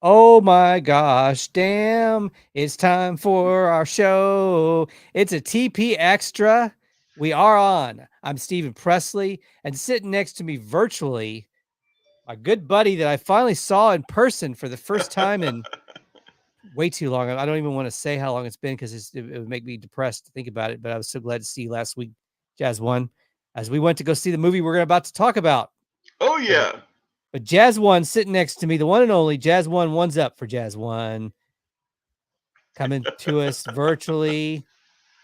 Oh my gosh, damn. It's time for our show. It's a TP Extra. We are on. I'm Steven Presley, and sitting next to me virtually, my good buddy that I finally saw in person for the first time in way too long. I don't even want to say how long it's been because it would make me depressed to think about it. But I was so glad to see you last week, Jazz One, as we went to go see the movie we're about to talk about. Oh But yeah. but Jazz One sitting next to me, the one and only Jazz One. One's up for Jazz One, coming to us virtually.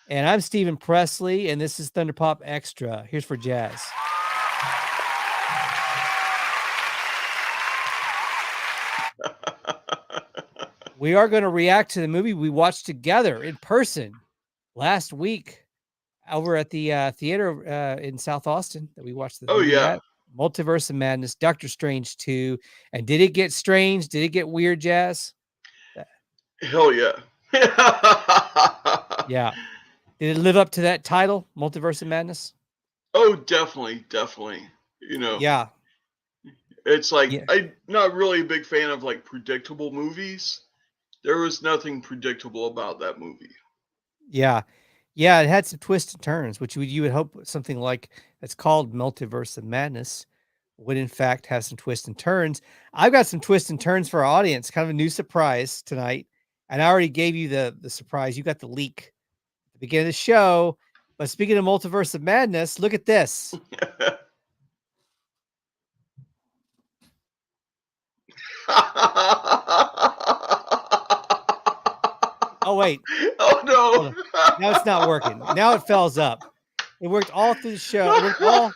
And I'm Steven Presley, and this is Thunder Pop Extra. Here's for Jazz. We are going to react to the movie we watched together in person last week over at the theater in South Austin that we watched the Oh movie yeah. at. Multiverse of Madness, Doctor Strange 2. And did it get strange? Did it get weird, Jazz? Hell yeah. Yeah. Did it live up to that title, Multiverse of Madness? Oh, definitely, definitely. You know, Yeah. it's like Yeah. I'm not really a big fan of like predictable movies. There was nothing predictable about that movie. Yeah. Yeah, it had some twists and turns, which you would hope something like that's called Multiverse of Madness would in fact have some twists and turns. I've got some twists and turns for our audience, kind of a new surprise tonight. And I already gave you the surprise. You got the leak at the beginning of the show. But speaking of Multiverse of Madness, look at this. Oh, wait. Oh Hold on. Now it's not working. Now it fills up. It worked all through the show. It worked all.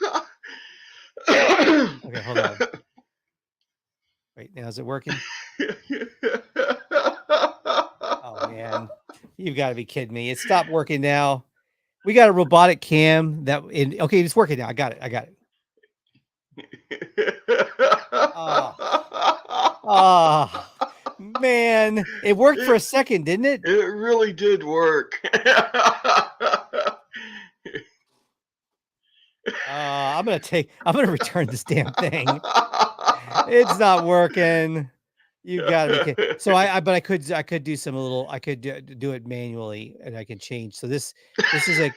Okay, hold on. Wait, now is it working? Oh man, you've got to be kidding me! It stopped working now. We got a robotic cam that. Okay, it's working now. I got it. I got it. Oh, oh, man, it worked for a second, didn't it? It really did work. I'm gonna return this damn thing. It's not working. You gotta be kidding. So but I could do some little, I could do it manually and I can change. So this is a,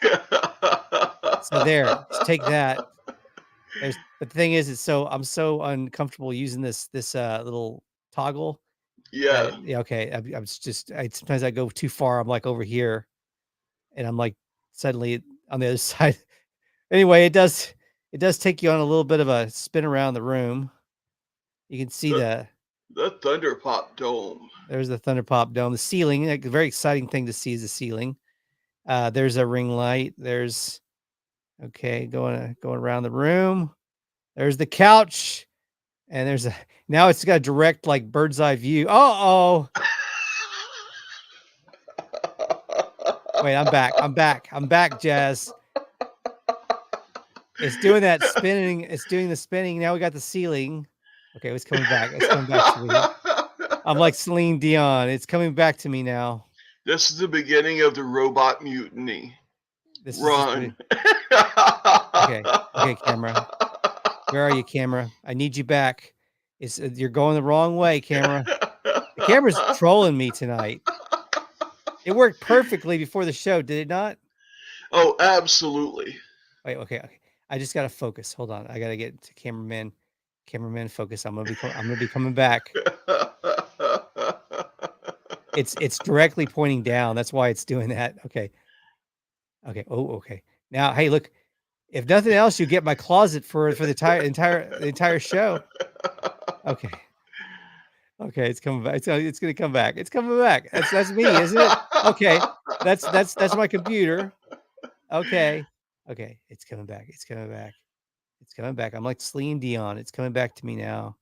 so there, just take that. But the thing is, I'm so uncomfortable using this little toggle that, Yeah. yeah, okay. I'm just, sometimes I go too far. I'm like over here and I'm like suddenly on the other side. Anyway, it does take you on a little bit of a spin around the room. You can see The the Thunderpop Dome. there's the Thunder Pop Dome, the ceiling. Like, a very exciting thing to see is the ceiling. There's a ring light. There's, okay, going around the room. There's the couch, and there's a, now it's got a direct like bird's eye view. Oh, wait, I'm back. I'm back. I'm back, Jazz. It's doing that spinning. It's doing the spinning. Now we got the ceiling. Okay, it's coming back. It's coming back to me. I'm like Celine Dion. It's coming back to me now. This is the beginning of the robot mutiny. This is just Run. okay. Okay, camera. Where are you, camera? I need you back. You're going the wrong way, camera. The camera's trolling me tonight. It worked perfectly before the show, did it not? Oh, absolutely. Wait, okay, okay. I just gotta focus. Hold on. I gotta get to cameraman. Cameraman, focus. I'm gonna be coming back. It's directly pointing down. That's why it's doing that. Okay. Okay. Oh, okay. Now, hey, look. If nothing else, you get my closet for the entire show. Okay. Okay, it's coming back. It's gonna come back. It's coming back. That's me, isn't it? Okay. That's my computer. Okay. Okay. It's coming back. It's coming back. It's coming back. I'm like Celine Dion. It's coming back to me now.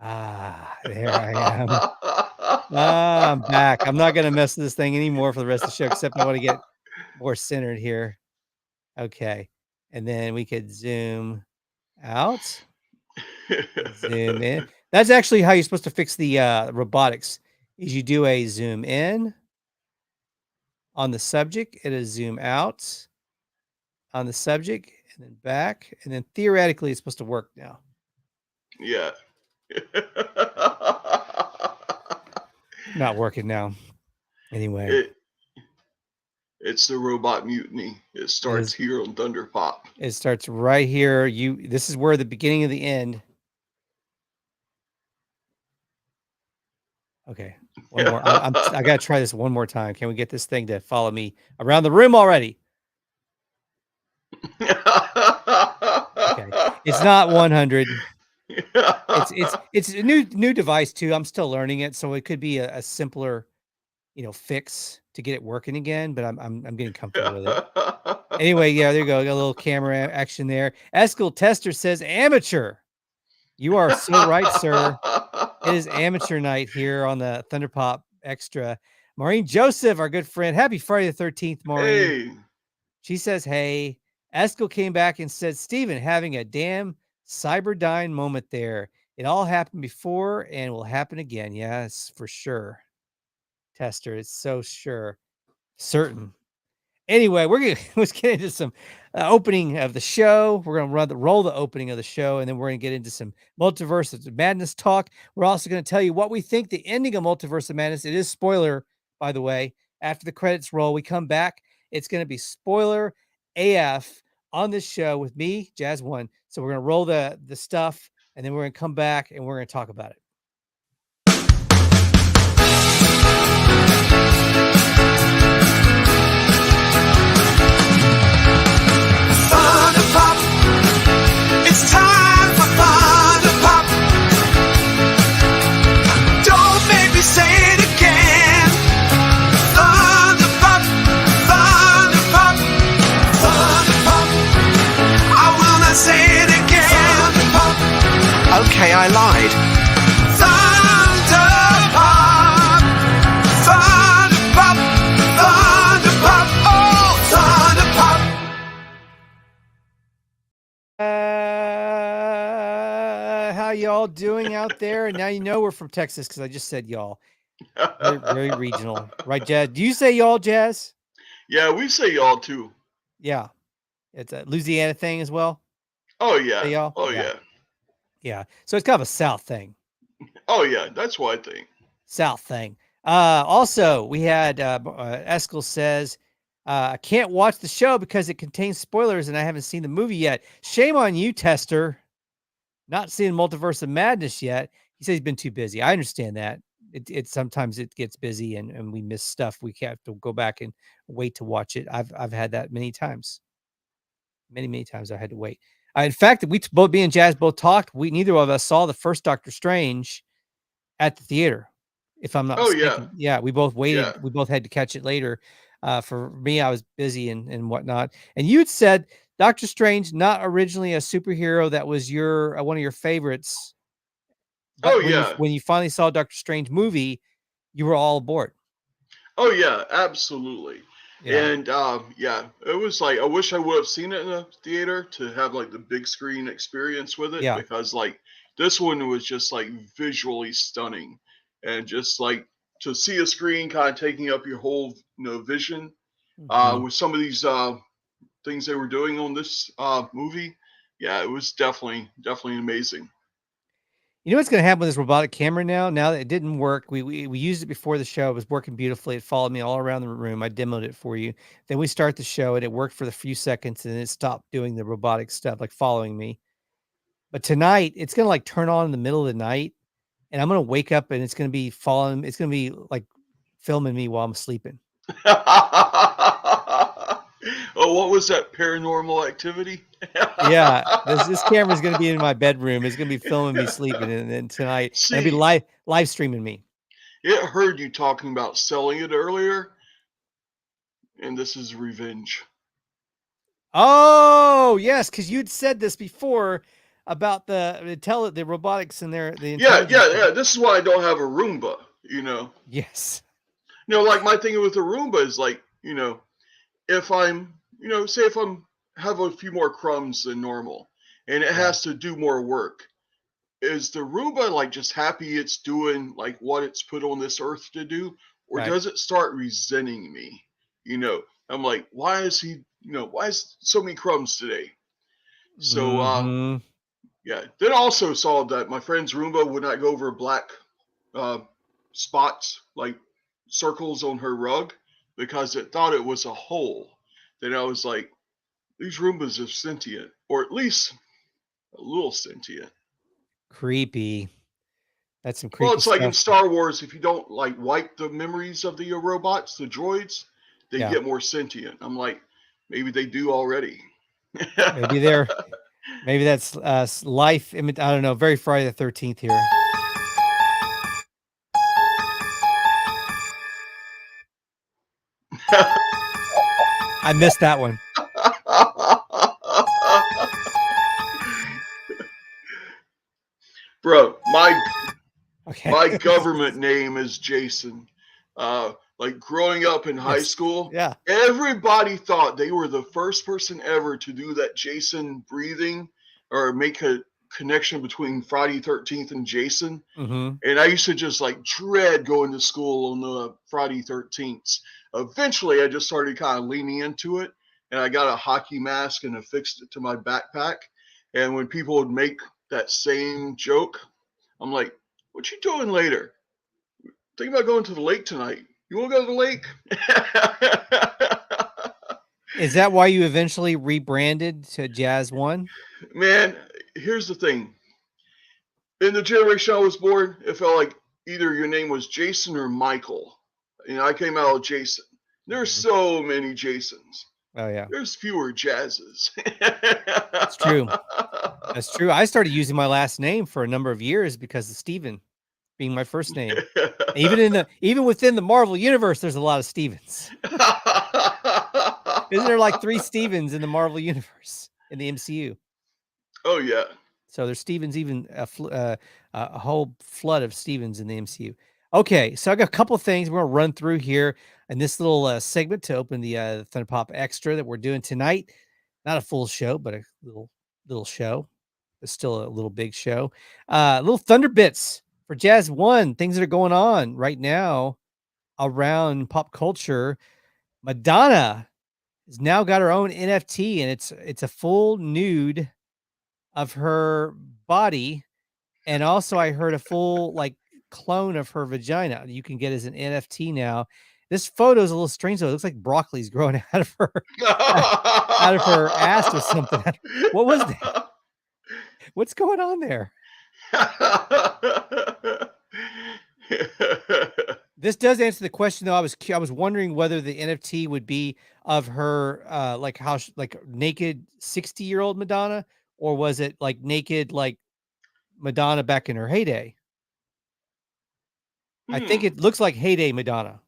Ah, there I am. Ah, I'm back. I'm not gonna mess with this thing anymore for the rest of the show, except I want to get more centered here. Okay. And then we could zoom out, zoom in. That's actually how you're supposed to fix the robotics. Is you do a zoom in on the subject, and a zoom out on the subject, and then back, and then theoretically it's supposed to work now. Yeah. Not working now. Anyway, It's the robot mutiny. It starts here on Thunder Pop. it starts right here. This is where the beginning of the end. Okay, one more. I gotta try this one more time. Can we get this thing to follow me around the room already? Okay, it's not 100. It's a new device too. I'm still learning it, so it could be a simpler, fix to get it working again. But I'm getting comfortable with it. Anyway, yeah, there you go. Got a little camera action there. Eskil Tester says amateur. You are so right, sir. It is amateur night here on the Thunder Pop Extra. Maureen Joseph, our good friend. Happy Friday the 13th, Maureen. Hey. She says, hey. Eskil came back and said, Steven, having a damn Cyberdyne moment there. It all happened before and will happen again. Yes, for sure. Tester, it's so sure. Certain. Anyway, let's get into some opening of the show. We're going to roll the opening of the show, and then we're going to get into some Multiverse of Madness talk. We're also going to tell you what we think the ending of Multiverse of Madness. It is spoiler, by the way. After the credits roll, we come back. It's going to be spoiler AF on this show with me, Jazz One. So we're going to roll the stuff, and then we're going to come back and we're going to talk about it. It's time for Thunder Pop. Don't make me say it again. Thunder Pop, Thunder Pop, Thunder Pop. I will not say it again. Thunder Pop. Okay, I lied. Thunder Pop, Thunder Pop, Thunder Pop. Oh, Thunder Pop. How y'all doing out there? And now you know we're from Texas because I just said y'all. Very, very regional, right, Jazz? Do you say y'all, Jazz? Yeah, we say y'all too. Yeah, it's a Louisiana thing as well. Oh yeah. Say y'all? Oh yeah. Yeah. So it's kind of a South thing. Oh yeah, that's what I think. South thing. Also, we had Eskil says, I can't watch the show because it contains spoilers and I haven't seen the movie yet. Shame on you, Tester. Not seeing Multiverse of Madness yet. He says he's been too busy. I understand that. It sometimes it gets busy and we miss stuff. We have to go back and wait to watch it. I've had that many times. Many times I had to wait. In fact, we both, me and Jazz both talked. Neither of us saw the first Doctor Strange at the theater, if I'm not mistaken. Yeah, we both waited. Yeah. We both had to catch it later. For me, I was busy and whatnot. And you had said Doctor Strange, not originally a superhero that was your one of your favorites. But when you finally saw Doctor Strange movie, you were all aboard. Oh yeah, absolutely. Yeah. And yeah, it was like I wish I would have seen it in a theater to have like the big screen experience with it. Yeah. Because like this one was just like visually stunning, and just like to see a screen kind of taking up your whole vision with some of these things they were doing on this movie. Yeah, it was definitely amazing. You know what's going to happen with this robotic camera now? Now that it didn't work, we used it before the show. It was working beautifully. It followed me all around the room. I demoed it for you. Then we start the show, and it worked for the few seconds, and it stopped doing the robotic stuff, like following me. But tonight, it's going to like turn on in the middle of the night, and I'm going to wake up, and it's going to be following. It's going to be like filming me while I'm sleeping. Oh, what was that? Paranormal Activity? Yeah, this camera is going to be in my bedroom. It's going to be filming me sleeping, and then tonight it'll be live streaming me. It heard you talking about selling it earlier, and this is revenge. Oh yes, because you'd said this before about the robotics and the yeah. This is why I don't have a Roomba. Yes. Like my thing with the Roomba is like if I'm say if I'm have a few more crumbs than normal and it has to do more work, is the Roomba like just happy it's doing like what it's put on this earth to do, or does it start resenting me? I'm like, why is he why is so many crumbs today? So yeah, then I also saw that my friend's Roomba would not go over black spots, like circles on her rug, because it thought it was a hole. Then I was like, these Roombas are sentient, or at least a little sentient. Creepy. That's some creepy Well, it's like in stuff. Star Wars, if you don't like wipe the memories of the robots, the droids, they Yeah. get more sentient. I'm like, maybe they do already. Maybe maybe that's life. I don't know. Very Friday the 13th here. I missed that one. Bro, my Okay. government name is Jason. Like growing up in high Yes. school, Yeah. everybody thought they were the first person ever to do that Jason breathing or make a connection between Friday 13th and Jason. Mm-hmm. And I used to just like dread going to school on the Friday 13th. Eventually, I just started kind of leaning into it, and I got a hockey mask and affixed it to my backpack. And when people would make that same joke, I'm like, what you doing later? Think about going to the lake tonight. You want to go to the lake? Is that why you eventually rebranded to Jazz One? Man, here's the thing. In the generation I was born, it felt like either your name was Jason or Michael. And I came out of Jason. There's so many Jasons. Oh yeah. There's fewer Jazzes. That's true. That's true. I started using my last name for a number of years because of Steven being my first name. Even within the Marvel universe, there's a lot of Stevens. Isn't there like 3 Stevens in the Marvel universe in the MCU? Oh yeah. So there's Stevens, even a whole flood of Stevens in the MCU. Okay, so I got a couple things we're gonna run through here in this little segment to open the Thunder Pop Extra that we're doing tonight. Not a full show, but a little show. It's still a little big show. Little Thunder Bits for Jazz One. Things that are going on right now around pop culture. Madonna has now got her own NFT, and it's a full nude of her body, and also I heard a full like clone of her vagina you can get as an NFT now. This photo is a little strange though. It looks like broccoli's growing out of her ass or something. What was that? What's going on there? This does answer the question though. I was wondering whether the NFT would be of her like naked 60-year-old Madonna, or was it like naked like Madonna back in her heyday? I think it looks like heyday Madonna.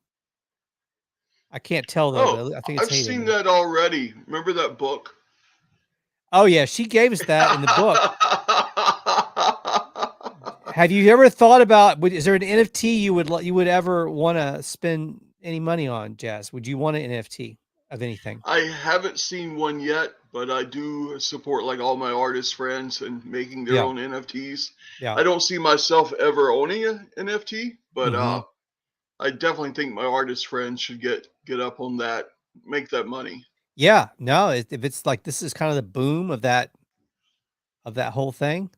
I can't tell though, but I think it's I've heyday seen Madonna. that already. Remember that book? Oh yeah, she gave us that in the book. Have you ever thought about? Is there an NFT you would ever want to spend any money on, Jazz? Would you want an NFT of anything? I haven't seen one yet, but I do support like all my artist friends and making their own NFTs. Yeah. I don't see myself ever owning an NFT, but I definitely think my artist friends should get up on that, make that money. Yeah, no, if it's like this is kind of the boom of that whole thing,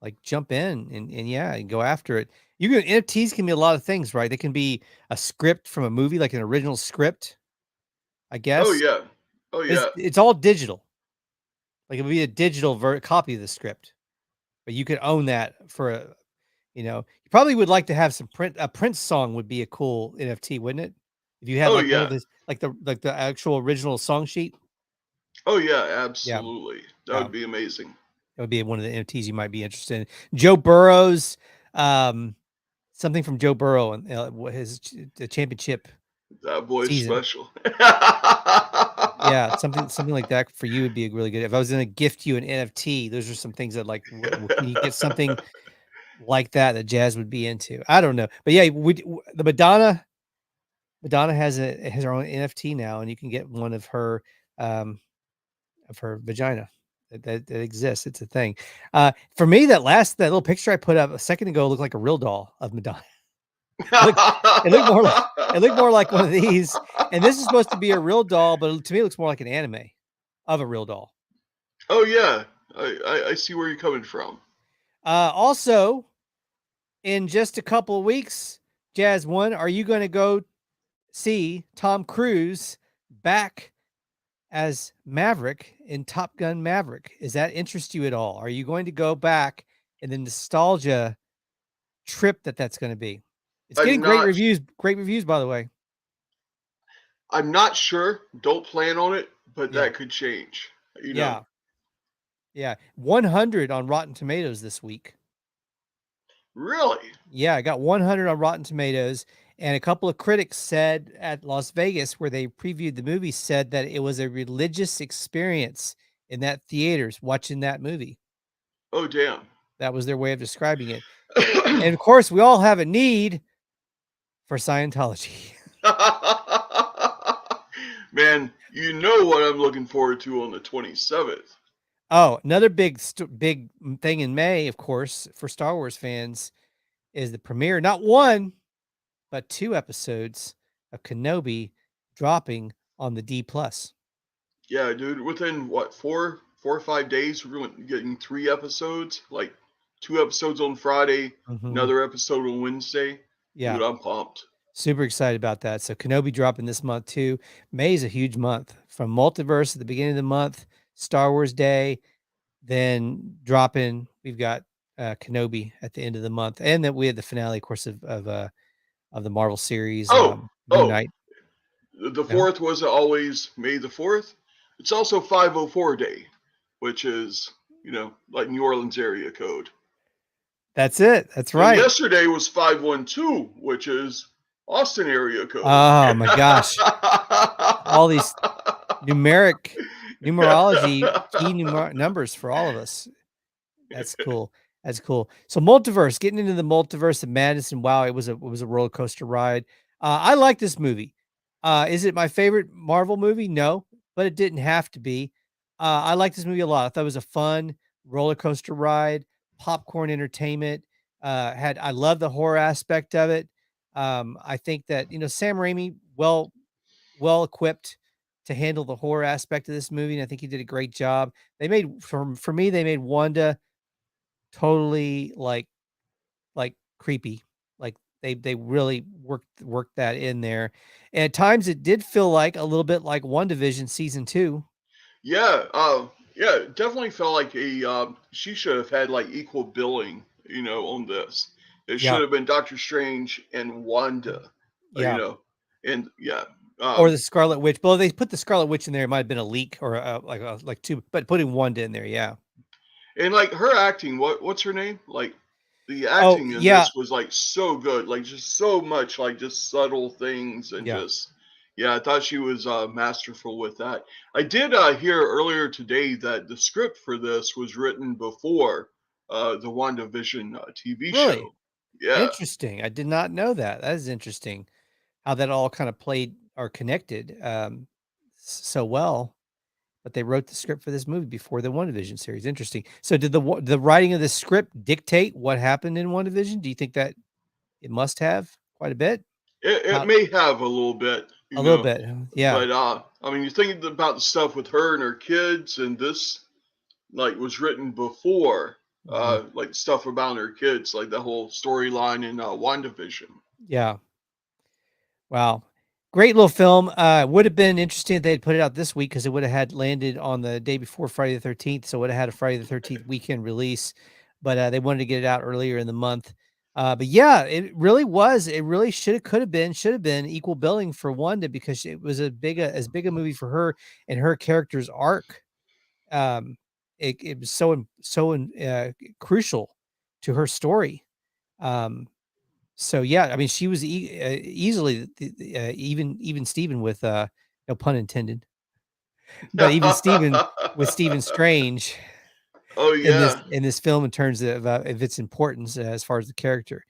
like jump in and yeah, and go after it. NFTs can be a lot of things, right? They can be a script from a movie, like an original script, I guess. Oh yeah. Oh yeah. It's all digital. Like it would be a digital copy of the script, but you could own that for you probably would like to have some a Prince song would be a cool NFT, wouldn't it? If you had one of this, like the actual original song sheet. Oh yeah, absolutely. Yeah. That would be amazing. That would be one of the NFTs you might be interested in. Joe Burrow's, something from Joe Burrow and the championship. That boy's season. special. Yeah, something like that for you would be really good. If I was going to gift you an NFT, those are some things that like can you get something like that Jazz would be into. I don't know, but yeah, the Madonna has her own NFT now, and you can get one of her vagina that exists. It's a thing. For me, that little picture I put up a second ago looked like a real doll of Madonna. It looked more like one of these, and this is supposed to be a real doll, but to me it looks more like an anime of a real doll. Oh yeah, I see where you're coming from. Also, in just a couple of weeks, Jazz, one, are you going to go see Tom Cruise back as Maverick in Top Gun Maverick? Does that interest you at all? Are you going to go back in the nostalgia trip that's going to be? It's getting great reviews. Great reviews, by the way. I'm not sure. Don't plan on it, but that could change. You know. Yeah. 100 on Rotten Tomatoes this week. Really? Yeah, I got 100 on Rotten Tomatoes, and a couple of critics said at Las Vegas, where they previewed the movie, said that it was a religious experience in that theaters watching that movie. Oh, damn. That was their way of describing it. And of course, we all have a need for Scientology. Man, you know what I'm looking forward to on the 27th. Oh, another big thing in May, of course, for Star Wars fans is the premiere, not one, but 2 episodes of Kenobi dropping on the D+. Yeah, dude, within what, 4 or 5 days, we're getting 3 episodes, like 2 episodes on Friday, another episode on Wednesday. Yeah. Dude, I'm pumped. Super excited about that. So Kenobi dropping this month too. May is a huge month, from Multiverse at the beginning of the month, Star Wars Day, then dropping. We've got Kenobi at the end of the month, and then we had the finale, of course, of the Marvel series. Moon Knight. The 4th wasn't always May the 4th. It's also 504 Day, which is, you know, like New Orleans area code. That's it. That's right. And yesterday was 512, which is Austin area code. Oh my gosh. All these numerology, key numbers for all of us. That's cool. That's cool. So Multiverse, getting into the Multiverse of Madness, and wow, it was a roller coaster ride. I like this movie. Is it my favorite Marvel movie? No, but it didn't have to be. I like this movie a lot. I thought it was a fun roller coaster ride, popcorn entertainment. I love the horror aspect of it. I think that, you know, Sam Raimi, well equipped to handle the horror aspect of this movie, and I think he did a great job. They made, for me, they made Wanda totally like creepy. Like they really worked that in there. And at times it did feel like a little bit like WandaVision season 2. Yeah, it definitely felt like she should have had like equal billing, you know, on this. It should have been Doctor Strange and Wanda, you know, and or the Scarlet Witch. Well, they put the Scarlet Witch in there. It might have been a leak or like 2, but putting Wanda in there, yeah. And like her acting, what's her name? Like the acting in this was like so good, like just so much, like just subtle things and just. Yeah, I thought she was masterful with that. I did hear earlier today that the script for this was written before the WandaVision TV show. Yeah. Interesting. I did not know that. That is interesting how that all kind of played or connected so well. But they wrote the script for this movie before the WandaVision series. Interesting. So did the writing of the script dictate what happened in WandaVision? Do you think that it must have quite a bit? It may have a little bit. A little bit, yeah. But I mean, you're thinking about the stuff with her and her kids, and this like was written before, like stuff about her kids, like the whole storyline in WandaVision. Yeah. Wow. Great little film. Would have been interesting if they'd put it out this week, because it would have had landed on the day before Friday the 13th. So it would have had a Friday the 13th weekend release, but they wanted to get it out earlier in the month. But yeah, it really was. It really should have been equal billing for Wanda, because it was as big a movie for her and her character's arc. It was so crucial to her story. So yeah, I mean, she was easily even Steven with no pun intended, but even Steven with Stephen Strange. Oh yeah, in this film, in terms of its importance as far as the character,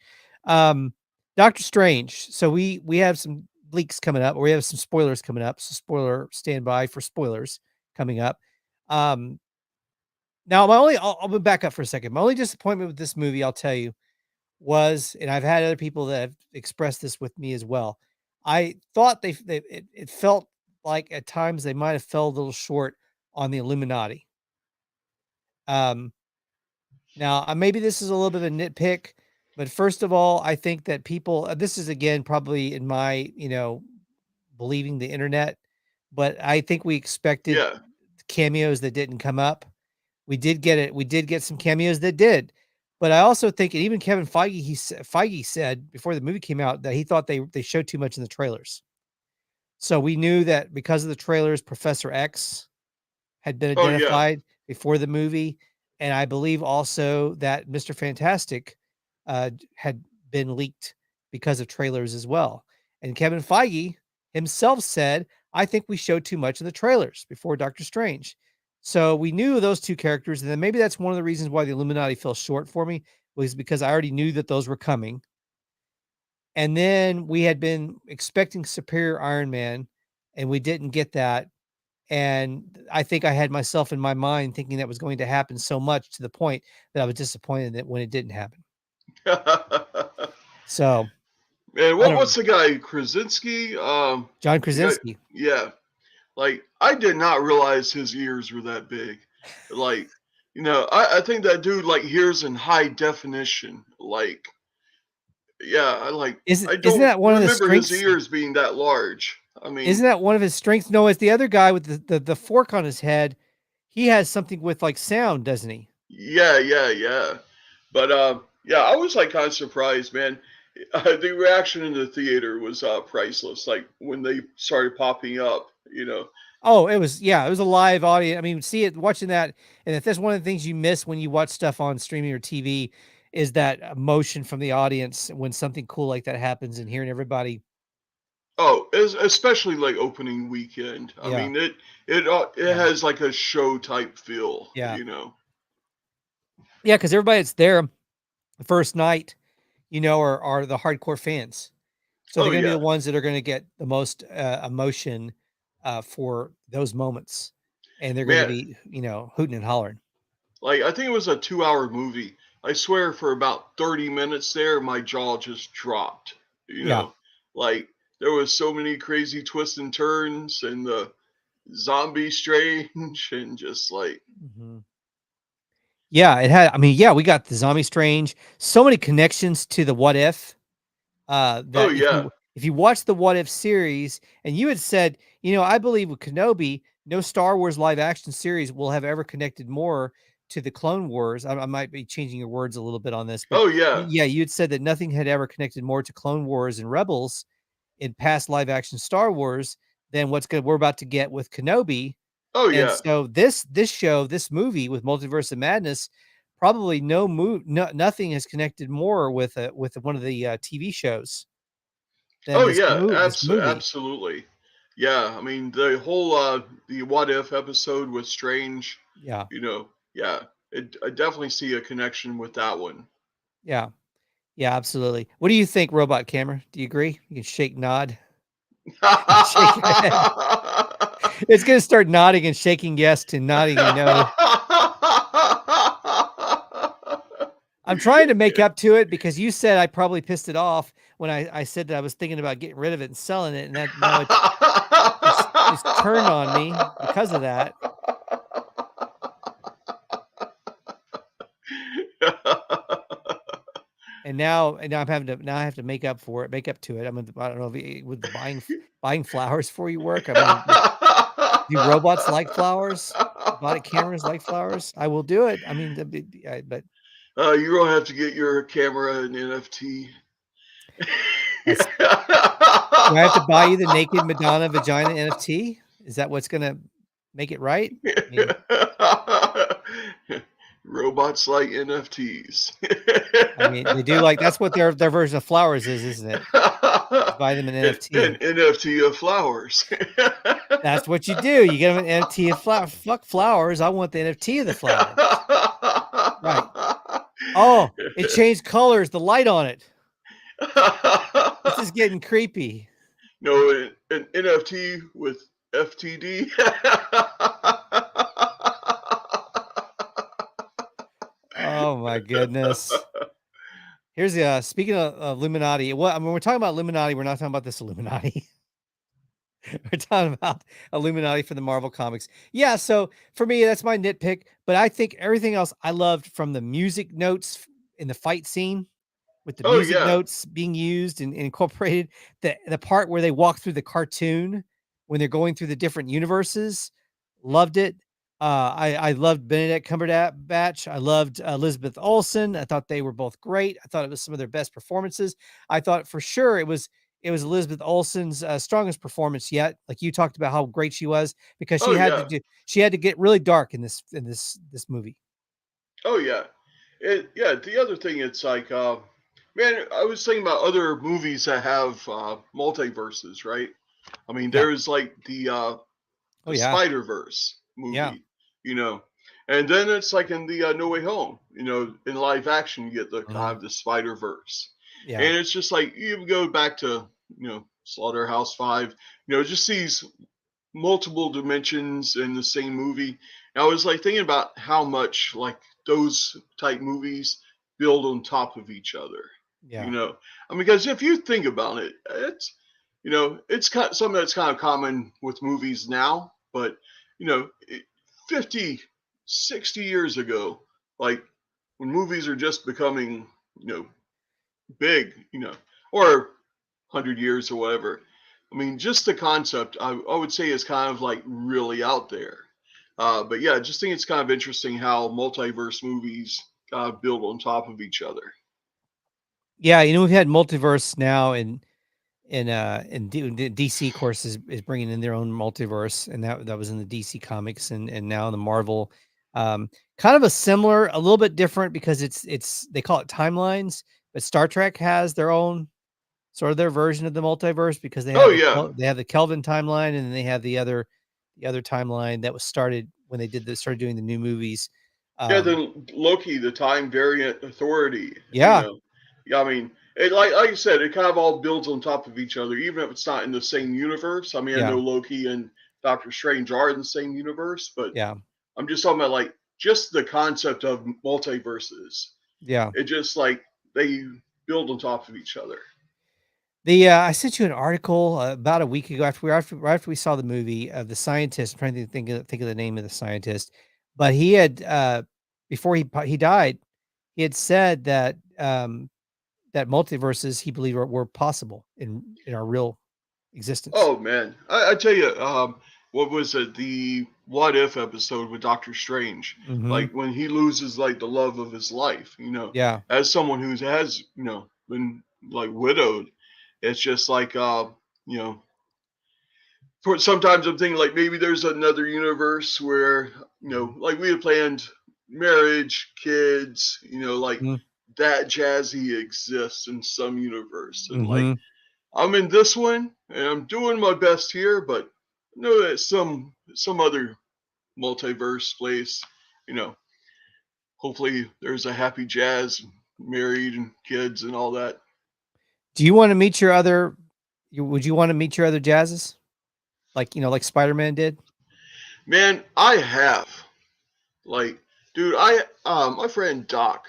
Doctor Strange. So we have some leaks coming up, or we have some spoilers coming up. So spoiler standby for spoilers coming up. Now I'll back up for a second. My only disappointment with this movie, I'll tell you, was, and I've had other people that have expressed this with me as well. I thought it felt like at times they might have fell a little short on the Illuminati. Now maybe this is a little bit of a nitpick, But first of all, I think that people, this is again probably in my, believing the internet, but I think we expected Yeah. cameos that didn't come up. We did get it. We did get some cameos that did. But I also think, and even Kevin Feige, Feige said before the movie came out that he thought they showed too much in the trailers. So we knew that because of the trailers, Professor X had been Oh yeah. identified before the movie, and I believe also that Mr. Fantastic had been leaked because of trailers as well. And Kevin Feige himself said, "I think we showed too much in the trailers before Doctor Strange." So we knew those two characters, and then maybe that's one of the reasons why the Illuminati fell short for me, was because I already knew that those were coming. And then we had been expecting Superior Iron Man, and we didn't get that. And I think I had myself in my mind thinking that was going to happen so much to the point that I was disappointed that when it didn't happen. So, Man, I don't what's the guy Krasinski? John The guy, Krasinski. yeah. Like I did not realize his ears were that big. Like, I think that dude like hears in high definition. Like, yeah, I Isn't don't that one of the remember his strengths? ears being that large. I mean, Isn't that one of his strengths? No, it's the other guy with the fork on his head. He has something with like sound, doesn't he? yeah. But yeah, I was like kind of surprised, man. The reaction in the theater was priceless. Like when they started popping up. Oh, it was a live audience. I mean, watching that, and if that's one of the things you miss when you watch stuff on streaming or TV, is that emotion from the audience when something cool like that happens, and hearing everybody. Oh, especially like opening weekend. I Yeah, mean, it yeah, has like a show type feel, yeah, you know. yeah, because everybody that's there the first night, are the hardcore fans. So they're Oh going to be yeah, the ones that are going to get the most emotion for those moments, and they're going to man. be, hooting and hollering. Like I think it was a 2 hour movie. I swear, for about 30 minutes there, my jaw just dropped. You Yeah. know, like there was so many crazy twists and turns, and the zombie strange, and just like, Mhm. Yeah, it had. I mean, yeah, we got the Zombie Strange. So many connections to the What If. oh That yeah, if you watch the What If series, and you had said, I believe with Kenobi, no Star Wars live action series will have ever connected more to the Clone Wars. I might be changing your words a little bit on this, but oh yeah, yeah, you had said that nothing had ever connected more to Clone Wars and Rebels in past live action Star Wars than we're about to get with Kenobi. oh And yeah, so this movie with Multiverse of Madness, probably nothing has connected more with one of the TV shows than oh yeah, this movie. absolutely. Yeah, I mean the whole the what if episode with Strange, Yeah, yeah, I definitely see a connection with that one. yeah, yeah, absolutely. What do you think, Robot Camera? Do you agree? You can shake, nod, shake your head. It's gonna start nodding and shaking yes to nodding and no. I'm trying to make up to it because you said I probably pissed it off when I said that I was thinking about getting rid of it and selling it, and that now it's turned on me because of that. And now I have to make up for it, make up to it. I don't know if with the buying flowers for you work. I mean, do robots like flowers? Robotic cameras like flowers? I will do it. I mean, but You're gonna have to get your camera an NFT. that's do I have to buy you the naked Madonna vagina NFT? Is that what's gonna make it right? I mean, Robots like NFTs. they do like that's what their version of flowers is, isn't it? Just buy them an An NFT. NFT of flowers. That's what you do. You get them an NFT of flowers. Fuck flowers. I want the NFT of the flowers. Right. Oh, it changed colors. The light on it. This is getting creepy. No, an NFT with FTD. Oh my goodness. Here's the speaking of Illuminati. When we're talking about Illuminati, we're not talking about this Illuminati. We're talking about Illuminati for the Marvel comics. Yeah, so for me, that's my nitpick. But I think everything else I loved, from the music notes in the fight scene with the Oh music yeah. notes being used and incorporated. The part where they walk through the cartoon when they're going through the different universes, loved it. I loved Benedict Cumberbatch. I loved Elizabeth Olsen. I thought they were both great. I thought it was some of their best performances. I thought for sure it was Elizabeth Olsen's strongest performance yet. Like you talked about how great she was because Oh yeah. she had to get really dark in this movie. Oh yeah. Yeah, the other thing, it's like, man, I was thinking about other movies that have multiverses, right? I mean, Yeah. there's like Oh the yeah. Spider-Verse Yeah. movie, you know, and then it's like in the No Way Home, in live action, you get the kind Mhm. of the Spider-Verse, Yeah. and it's just like you go back to Slaughterhouse Five, just these multiple dimensions in the same movie. And I was like thinking about how much like those type movies build on top of each other. Yeah. I mean, because if you think about it, it's kind of something that's kind of common with movies now, but you know, 50, 60 years ago, like when movies are just becoming, big, or 100 years or whatever. I mean, just the concept, I would say, is kind of like really out there. But yeah, I just think it's kind of interesting how multiverse movies build on top of each other. Yeah, we've had multiverse now and DC, of course, is bringing in their own multiverse, and that was in the DC comics, and now the Marvel, kind of a similar, a little bit different because it's they call it timelines, but Star Trek has their own sort of their version of the multiverse because Oh yeah, They have the Kelvin timeline, and then they have the other timeline that was started when started doing the new movies. yeah. Um, Then Loki, the Time Variant Authority. yeah, Yeah. I mean, like you said, it kind of all builds on top of each other, even if it's not in the same universe. I mean, I yeah, know Loki and Doctor Strange are in the same universe, but yeah, I'm just talking about like just the concept of multiverses. yeah. It just like they build on top of each other. I sent you an article about a week ago right after we saw the movie of the scientist. I'm trying to think of the name of the scientist, but he had before he died, he had said that that multiverses he believed were possible in our real existence. Oh man, I tell you, what was it? The What If episode with Doctor Strange, Hmm. like when he loses like the love of his life. Yeah, As someone who has been like widowed, it's just like you know. For sometimes I'm thinking like maybe there's another universe where mhm, like we had planned marriage, kids, like mhm, that jazzy exists in some universe, and like mhm. I'm in this one and I'm doing my best here, but I know that some other multiverse place, you know, hopefully there's a happy jazz, married and kids and all that. Do you want to meet your other? Would you want to meet your other jazzes like like Spider-Man did? Man, I have like, dude, I my friend Doc,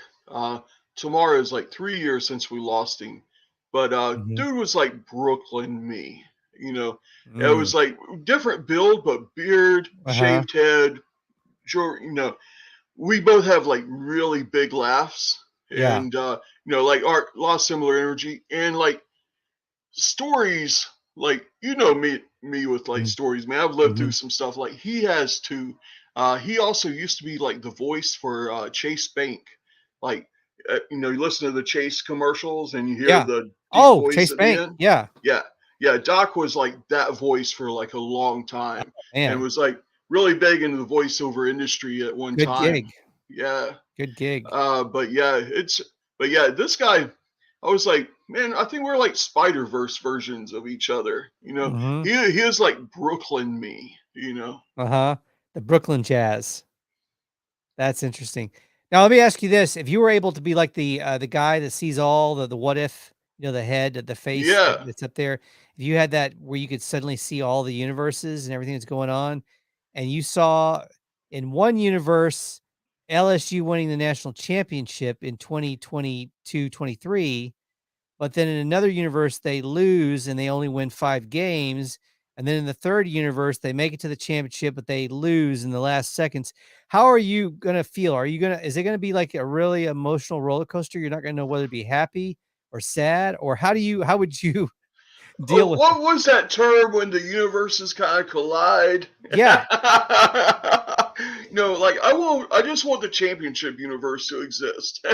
tomorrow is like 3 years since we lost him, but Hmm. dude was like Brooklyn me, you know. It Mm. was like different build, but beard, Uh huh. shaved head, sure, we both have like really big laughs Yeah. and like our lot of similar energy and like stories, like me with like stories, man. I've lived through Mm-hmm. some stuff like he has too. He also used to be like the voice for Chase Bank. Like you listen to the Chase commercials and you hear Yeah. the deep Oh, voice Chase at the Bank. end. Yeah. Yeah. Yeah, Doc was like that voice for like a long time and Man, was like really big into the voiceover industry at one good time. gig. Yeah. Good gig. But yeah, this guy, I was like, man, I think we're like Spider Verse versions of each other. Mhm. He is like Brooklyn me. Uh-huh. The Brooklyn Jazz. That's interesting. Now let me ask you this, if you were able to be like the guy that sees all the what if, the head, the face Yeah. that's up there, if you had that where you could suddenly see all the universes and everything that's going on, and you saw in one universe LSU winning the national championship in 2022-23. But then in another universe, they lose and they only win 5 games. And then in the third universe, they make it to the championship, but they lose in the last seconds. How are you gonna feel? Is it gonna be like a really emotional roller coaster? You're not gonna know whether to be happy or sad, or how would you deal Oh, with what was that term when the universes kind of collide? Yeah. Like I just want the championship universe to exist.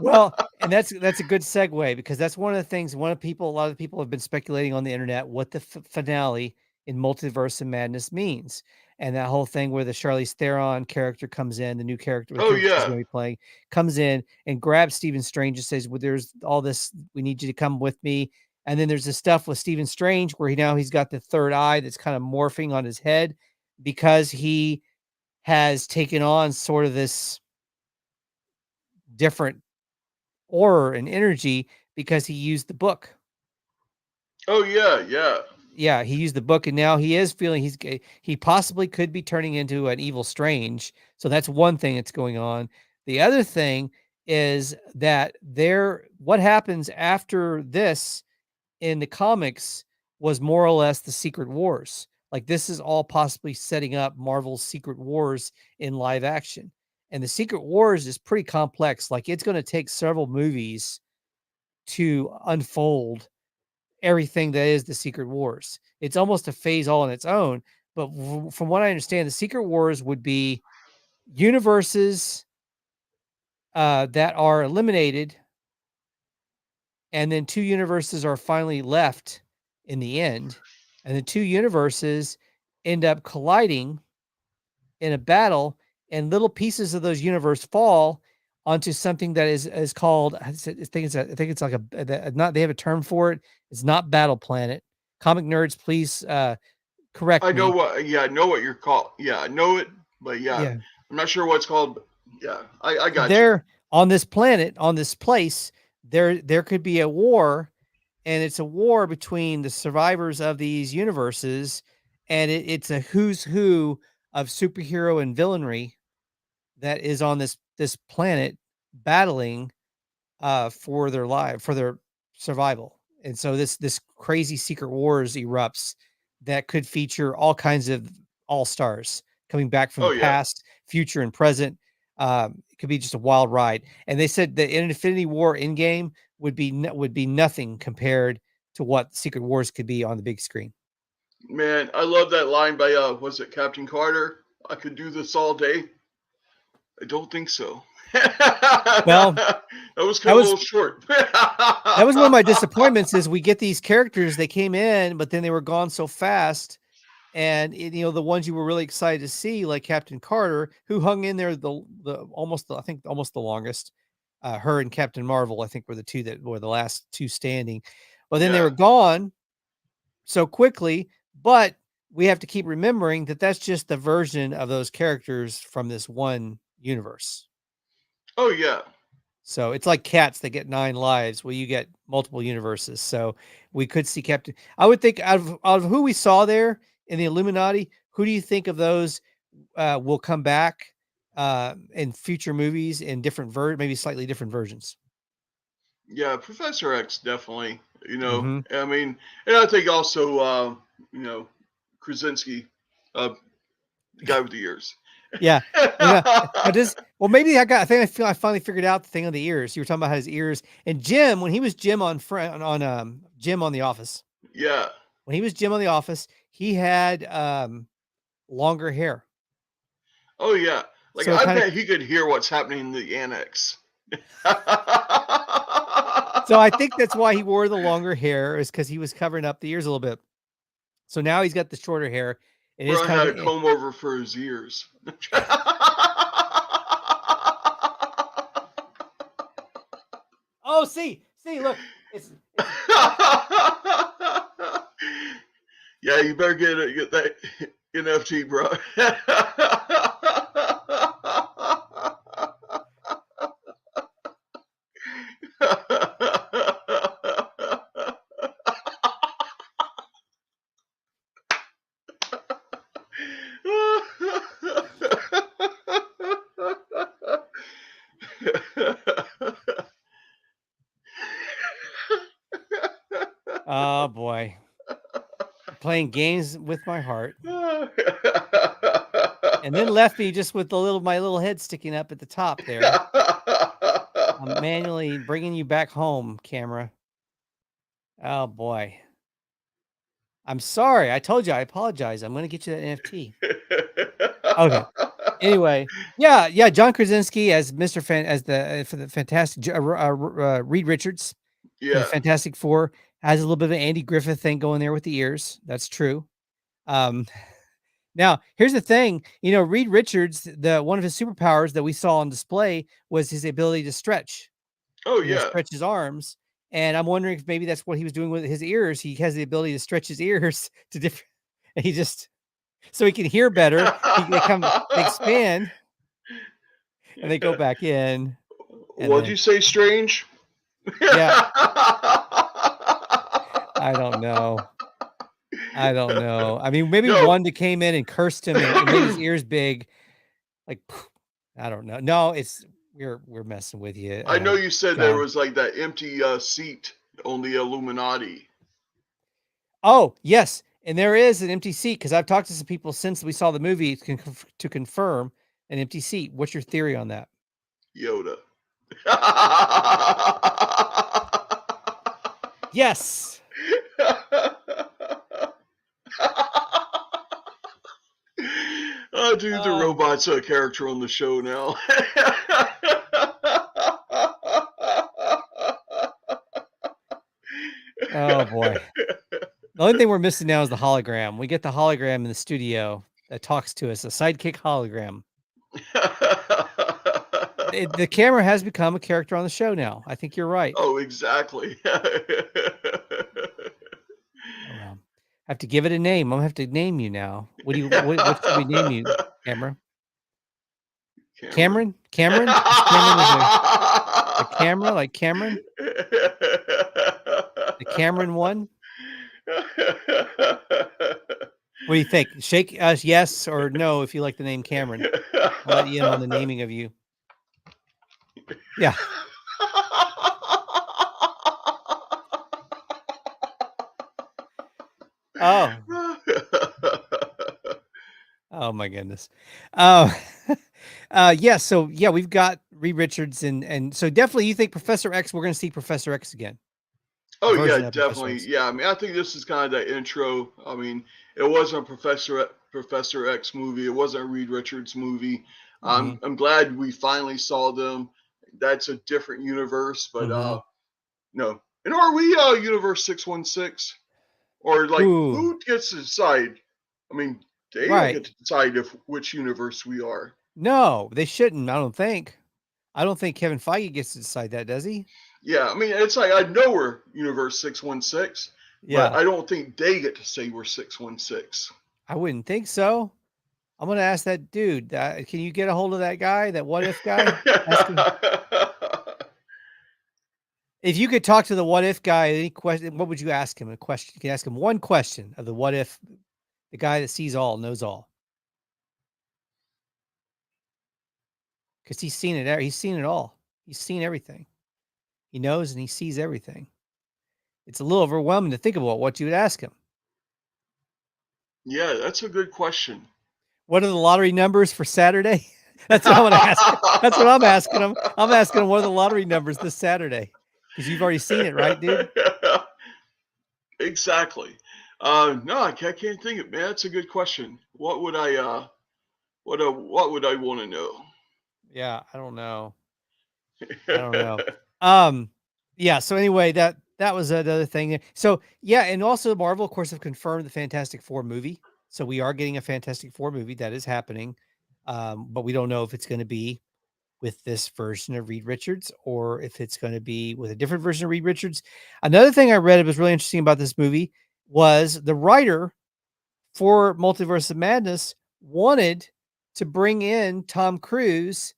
Well, and that's a good segue, because that's one of the things, a lot of the people have been speculating on the internet what the finale in Multiverse of Madness means. And that whole thing where the Charlize Theron character comes in, the new character, the Oh character she's yeah. going to be playing, comes in and grabs Stephen Strange and says, well, there's all this, we need you to come with me. And then there's this stuff with Stephen Strange where he's got the third eye that's kind of morphing on his head, because he has taken on sort of this different aura and energy because he used the book. Oh yeah, yeah. Yeah, he used the book, and now he is feeling he possibly could be turning into an evil Strange. So that's one thing that's going on. The other thing is that what happens after this in the comics was more or less the Secret Wars. Like, this is all possibly setting up Marvel's Secret Wars in live action. And the Secret Wars is pretty complex. Like, it's going to take several movies to unfold everything that is the Secret Wars. It's almost a phase all on its own. But from what I understand, the Secret Wars would be universes that are eliminated, and then two universes are finally left in the end, and the two universes end up colliding in a battle, and little pieces of those universe fall onto something that is called, I think it's like not, they have a term for it. It's not Battle Planet. Comic nerds, please correct I me. know what. Yeah, I know what you're called. Yeah, I know it, but yeah, I'm not sure what it's called. But yeah, I got you. On this planet, on this place, there could be a war, and it's a war between the survivors of these universes, and it's a who's who of superhero and villainry that is on this planet battling for their survival. And so this crazy Secret Wars erupts that could feature all kinds of all-stars coming back from the past, future, and present. It could be just a wild ride. And they said that Infinity War Endgame would be nothing compared to what Secret Wars could be on the big screen. Man, I love that line by was it Captain Carter? I could do this all day. I don't think so. Well, that was kind of a little short. That was one of my disappointments, is we get these characters, they came in, but then they were gone so fast. And the ones you were really excited to see, like Captain Carter, who hung in there almost the longest. Her and Captain Marvel, I think, were the two that were the last two standing. But then they were gone so quickly. But we have to keep remembering that that's just the version of those characters from this one universe. Oh yeah. So it's like cats that get 9 lives. Well, you get multiple universes. So we could see Captain. I would think out of who we saw there in the Illuminati, who do you think of those will come back in future movies in different maybe slightly different versions? Yeah, Professor X definitely. Mhm. I mean, and I think also Krasinski, the guy with the ears. Yeah. Well, maybe I finally figured out the thing on the ears. You were talking about his ears, and Jim, when he was Jim on Jim on The Office. Yeah. When he was Jim on The Office, he had longer hair. Oh yeah. Like, so I bet he could hear what's happening in the annex. So I think that's why he wore the longer hair, is because he was covering up the ears a little bit. So now he's got the shorter hair. It is kind of a comb over for his ears. Oh, see, look. It's Yeah, you better get that NFT, bro. Oh boy. Playing games with my heart. And then left me just with my little head sticking up at the top there. I'm manually bringing you back home, camera. Oh boy. I'm sorry. I told you. I apologize. I'm going to get you that NFT. Okay. Anyway, yeah. John Krasinski as Mr. As the for the Fantastic Reed Richards for the Yeah. Fantastic Four has a little bit of an Andy Griffith thing going there with the ears. That's true. Now here's the thing. Reed Richards, one of his superpowers that we saw on display was his ability to stretch. Oh yeah. Stretch his arms. And I'm wondering if maybe that's what he was doing with his ears. He has the ability to stretch his ears to different. He just so he can hear better. They expand, and they go back in. What'd you say, Strange? Yeah. I don't know. I mean, maybe Wanda came in and cursed him and made his ears big. Like, I don't know. No, we're messing with you. I know you said John. there was like that empty seat on the Illuminati. Oh, yes. And there is an empty seat because I've talked to some people since we saw the movie to confirm an empty seat. What's your theory on that? Yoda. Yes. Oh, dude, the robot's a character on the show now. Oh boy. The only thing we're missing now is the hologram. We get the hologram in the studio that talks to us, a sidekick hologram. The camera has become a character on the show now. I think you're right. Oh, exactly. I have to give it a name. I'm gonna have to name you now. What should we name you, camera? Cameron? Cameron? Cameron is a camera like Cameron? The Cameron one? What do you think? Shake us yes or no if you like the name Cameron. I'll let you in on the naming of you. Yeah. Oh. Oh my goodness. Yeah, so yeah, we've got Reed Richards and so definitely you think Professor X, we're gonna see Professor X again. Oh yeah, definitely. Yeah, I mean I think this is kind of that intro. I mean, it wasn't a Professor X movie, it wasn't a Reed Richards movie. I'm glad we finally saw them. That's a different universe, but no. And are we universe 616? Or like who gets to decide? I mean, they don't get to decide which universe we are. No, they shouldn't, I don't think. I don't think Kevin Feige gets to decide that, does he? Yeah, I mean, it's like I know we're universe 616, but I don't think they get to say we're 616. I wouldn't think so. I'm gonna ask that dude. Can you get a hold of that guy, that what if guy? If you could talk to the what if guy, any question, what would you ask him? A question. You can ask him one question of the what if, the guy that sees all, knows all. Because he's seen it. He's seen it all. He's seen everything. He knows and he sees everything. It's a little overwhelming to think about what you would ask him. Yeah, that's a good question. What are the lottery numbers for Saturday? That's what I want to ask. That's what I'm asking him. I'm asking him what are the lottery numbers this Saturday? Because you've already seen it, right, dude? Exactly. No, I can't think of it, man. That's a good question. What would I what would I want to know? Yeah, I don't know. Yeah, so anyway, that was another thing. So yeah, and also Marvel, of course, have confirmed the Fantastic Four movie. So we are getting a Fantastic Four movie that is happening. But we don't know if it's going to be with this version of Reed Richards or if it's going to be with a different version of Reed Richards. Another thing I read, it was really interesting about this movie, was the writer for Multiverse of Madness wanted to bring in Tom Cruise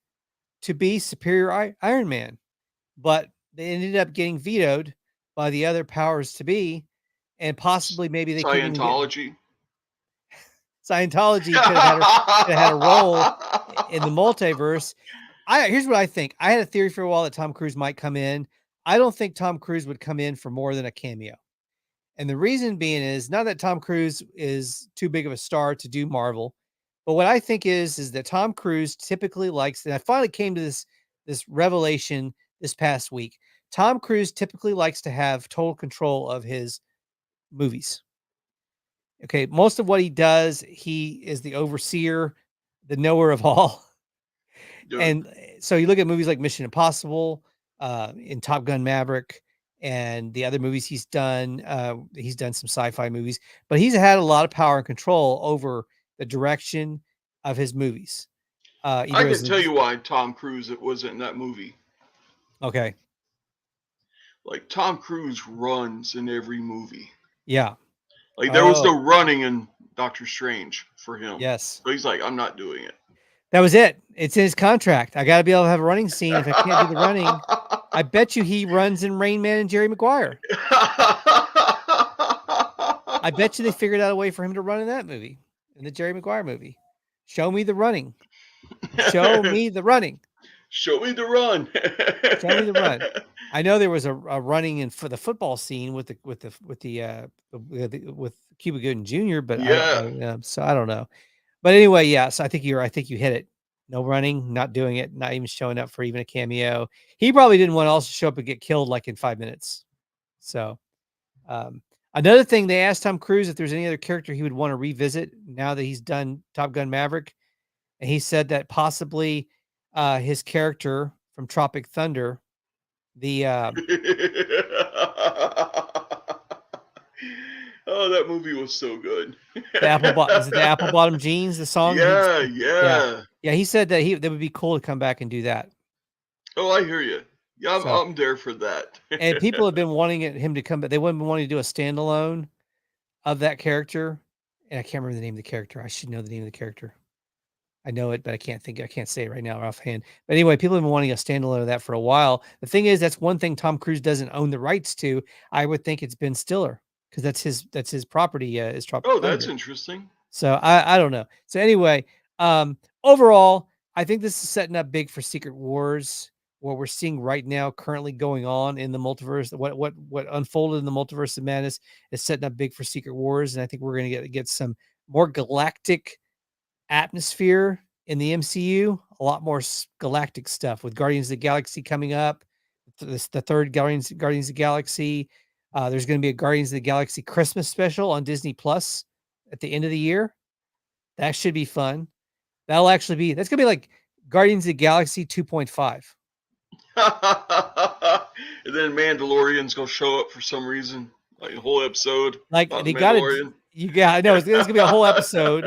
to be Superior Iron Man, but they ended up getting vetoed by the other powers to be, and possibly maybe they Scientology. Scientology could have had a role in the multiverse. Here's what I think. I had a theory for a while that Tom Cruise might come in. I don't think Tom Cruise would come in for more than a cameo. And the reason being is not that Tom Cruise is too big of a star to do Marvel, but what I think is that Tom Cruise typically likes, and I finally came to this revelation this past week. Tom Cruise typically likes to have total control of his movies. Okay, most of what he does, he is the overseer, the knower of all. And so you look at movies like Mission Impossible, in Top Gun Maverick, and the other movies he's done. He's done some sci-fi movies, but he's had a lot of power and control over the direction of his movies. I can tell you why Tom Cruise wasn't in that movie. Okay. Like Tom Cruise runs in every movie. Yeah. Like there was no running in Doctor Strange for him. Yes. So he's like, I'm not doing it. That was it. It's in his contract. I got to be able to have a running scene. If I can't do the running, I bet you he runs in Rain Man and Jerry Maguire. I bet you they figured out a way for him to run in that movie, in the Jerry Maguire movie. Show me the running. Show me the running. Show me the run. Show me the run. I know there was a running in for the football scene with Cuba Gooding Jr., but so I don't know. But anyway, yeah. So I think you hit it. No running, not doing it, not even showing up for even a cameo. He probably didn't want to also show up and get killed like in 5 minutes. So another thing, they asked Tom Cruise if there's any other character he would want to revisit now that he's done Top Gun Maverick, and he said that possibly his character from Tropic Thunder, the oh, that movie was so good. the Apple Bottom Jeans, the song? Yeah. He said that would be cool to come back and do that. Oh, I hear you. Yeah, I'm there for that. And people have been wanting him to come back. They wouldn't wanting to do a standalone of that character. And I can't remember the name of the character. I should know the name of the character. I know it, but I can't say it right now offhand. But anyway, people have been wanting a standalone of that for a while. The thing is, that's one thing Tom Cruise doesn't own the rights to. I would think it's Ben Stiller, because that's his property. Is Tropic Thunder. That's interesting. So I don't know. So anyway, overall, I think this is setting up big for Secret Wars. What we're seeing right now, currently going on in the multiverse, what unfolded in the Multiverse of Madness is setting up big for Secret Wars, and I think we're going to get some more galactic atmosphere in the MCU. A lot more galactic stuff with Guardians of the Galaxy coming up. The third Guardians of the Galaxy. There's going to be a Guardians of the Galaxy Christmas special on Disney Plus at the end of the year. That should be fun. That's going to be like Guardians of the Galaxy 2.5. And then Mandalorian's gonna show up for some reason, like a whole episode. Like they got it. I know it's gonna be a whole episode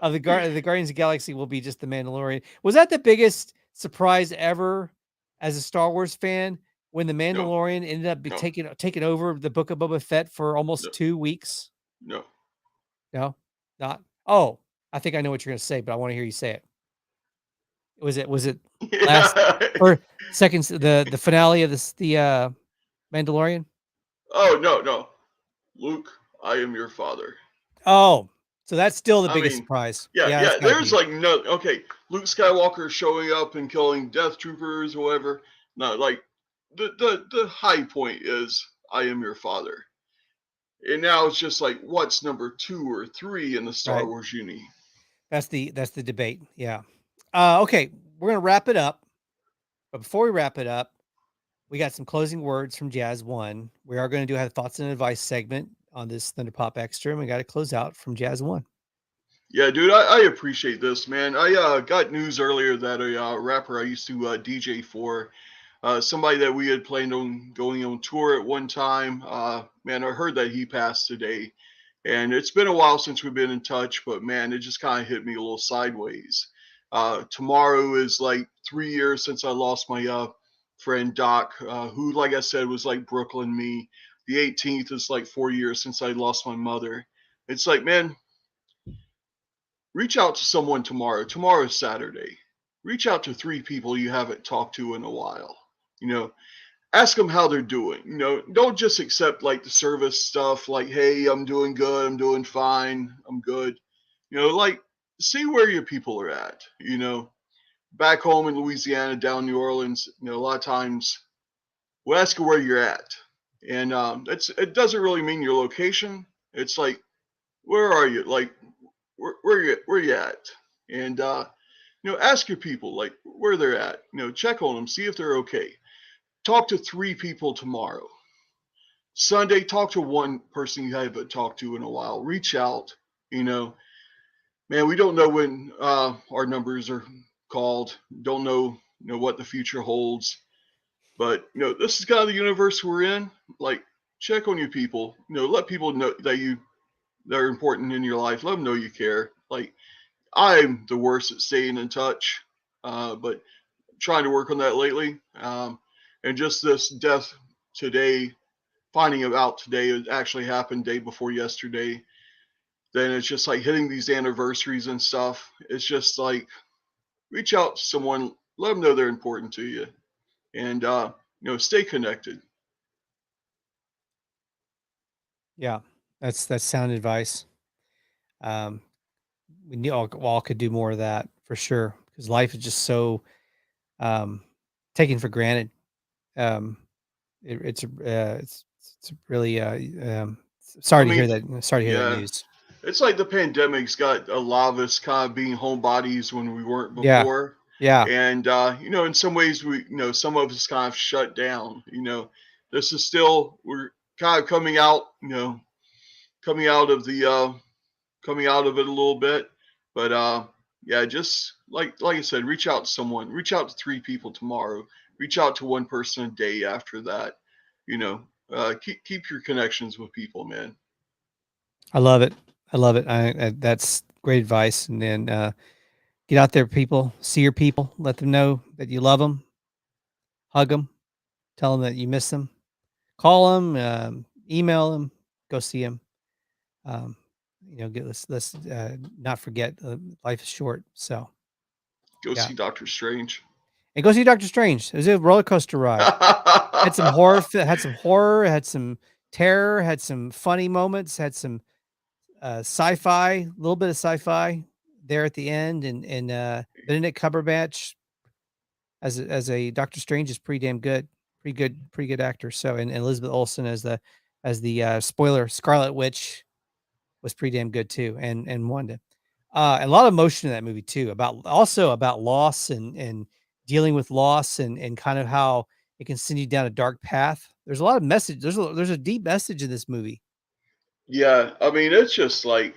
of the Guardians of the Galaxy will be just the Mandalorian. Was that the biggest surprise ever as a Star Wars fan when the Mandalorian ended up taking over the Book of Boba Fett for almost 2 weeks? No, not. Oh, I think I know what you're gonna say, but I want to hear you say it. Was it last or seconds the finale of the Mandalorian? Oh no, Luke, I am your father. Oh, so that's still the biggest surprise. Yeah. There's like Luke Skywalker showing up and killing Death Troopers or whatever. No, like the high point is I am your father, and now it's just like what's number 2 or 3 in the Star Wars uni. That's the debate. Yeah. Okay, we're going to wrap it up. But before we wrap it up, we got some closing words from Jazz 1. We are going to do a thoughts and advice segment on this Thunder Pop Extra, and we got to close out from Jazz 1. Yeah, dude, I appreciate this, man. I got news earlier that a rapper I used to DJ for, somebody that we had planned on going on tour at one time, man, I heard that he passed today. And it's been a while since we've been in touch, but man, it just kind of hit me a little sideways. Tomorrow is like 3 years since I lost my friend Doc, who, like I said, was like Brooklyn me. The 18th is like 4 years since I lost my mother. It's like, man, reach out to someone tomorrow. Tomorrow's Saturday. Reach out to 3 people you haven't talked to in a while. Ask them how they're doing. Don't just accept like the service stuff like, hey, I'm doing good, I'm doing fine, I'm good. Like, see where your people are at. Back home in Louisiana, down New Orleans, a lot of times we'll ask you where you're at. And it doesn't really mean your location. It's like, where are you? Like, where you at? And ask your people like where they're at. Check on them, see if they're okay. talk to 3 people tomorrow. Sunday, talk to one person you haven't talked to in a while. Reach out. You know, man, we don't know when our numbers are called. Don't know, what the future holds. But this is kind of the universe we're in. Like, check on your people. Let people know that they're important in your life. Let them know you care. Like, I'm the worst at staying in touch, but trying to work on that lately. And just this death today, finding out today, it actually happened day before yesterday. Then it's just like hitting these anniversaries and stuff. It's just like, reach out to someone, let them know they're important to you, and stay connected. Yeah, that's sound advice. We all could do more of that for sure, because life is just so taken for granted. Um, it's really I sorry to hear mean, that. Sorry to hear that yeah, news. it's like the pandemic's got a lot of us kind of being homebodies when we weren't Yeah, before. yeah, And, in some ways, some of us kind of shut down. This is still, we're kind of coming out of coming out of it a little bit. But, yeah, just like I said, reach out to someone, reach out to 3 people tomorrow, reach out to one person a day after that. Keep your connections with people, man. I love it. I love it. That's great advice. And then get out there, people. See your people. Let them know that you love them. Hug them. Tell them that you miss them. Call them. Email them. Go see them. Um, let's not forget life is short. So Go yeah, see Doctor Strange. and go see Doctor Strange. It was a roller coaster ride. Had some horror. Had some horror. Had some terror. Had some funny moments. Had some sci-fi. A little bit of sci-fi there at the end. And Benedict Cumberbatch as a Doctor Strange is pretty damn good. Pretty good actor. So and Elizabeth Olsen as the spoiler Scarlet Witch was pretty damn good too. And Wanda. And a lot of emotion in that movie too, about loss and dealing with loss and kind of how it can send you down a dark path. There's a lot of message. There's a deep message in this movie. Yeah, I mean, it's just like,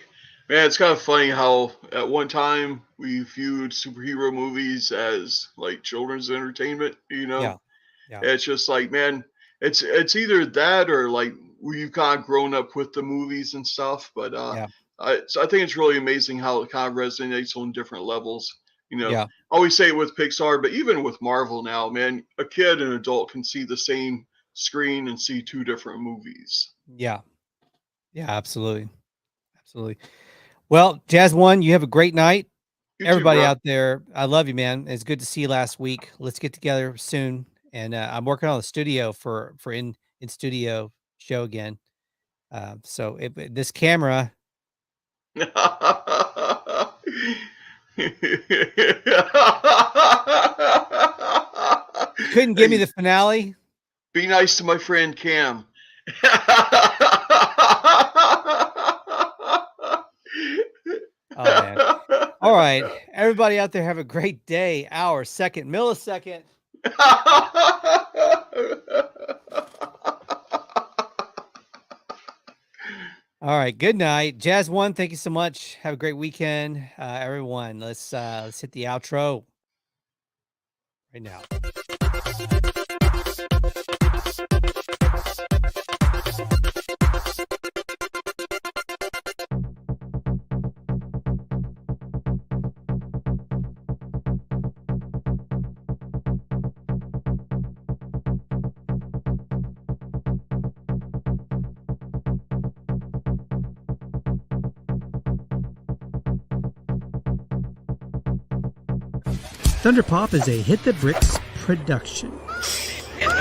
man, it's kind of funny how at one time we viewed superhero movies as like children's entertainment. Yeah. Yeah. It's just like, man, it's either that or like we've kind of grown up with the movies and stuff. But Yeah. I think it's really amazing how it kind of resonates on different levels. Yeah. I always say it with Pixar, but even with Marvel now, man, a kid and an adult can see the same screen and see 2 different movies. Yeah. Yeah. Absolutely. Absolutely. Well, Jazz One, you have a great night. You too, Everybody bro. out there, I love you, man. It's good to see you last week. Let's get together soon. And I'm working on the studio for in studio show again. So this camera couldn't give me the finale. Be nice to my friend Cam. Oh man. All right. Everybody out there have a great day, hour, second, millisecond. All right. Good night. Jazz One, thank you so much. Have a great weekend. Everyone, let's hit the outro right now. Thunderpop is a Hit the Bricks production.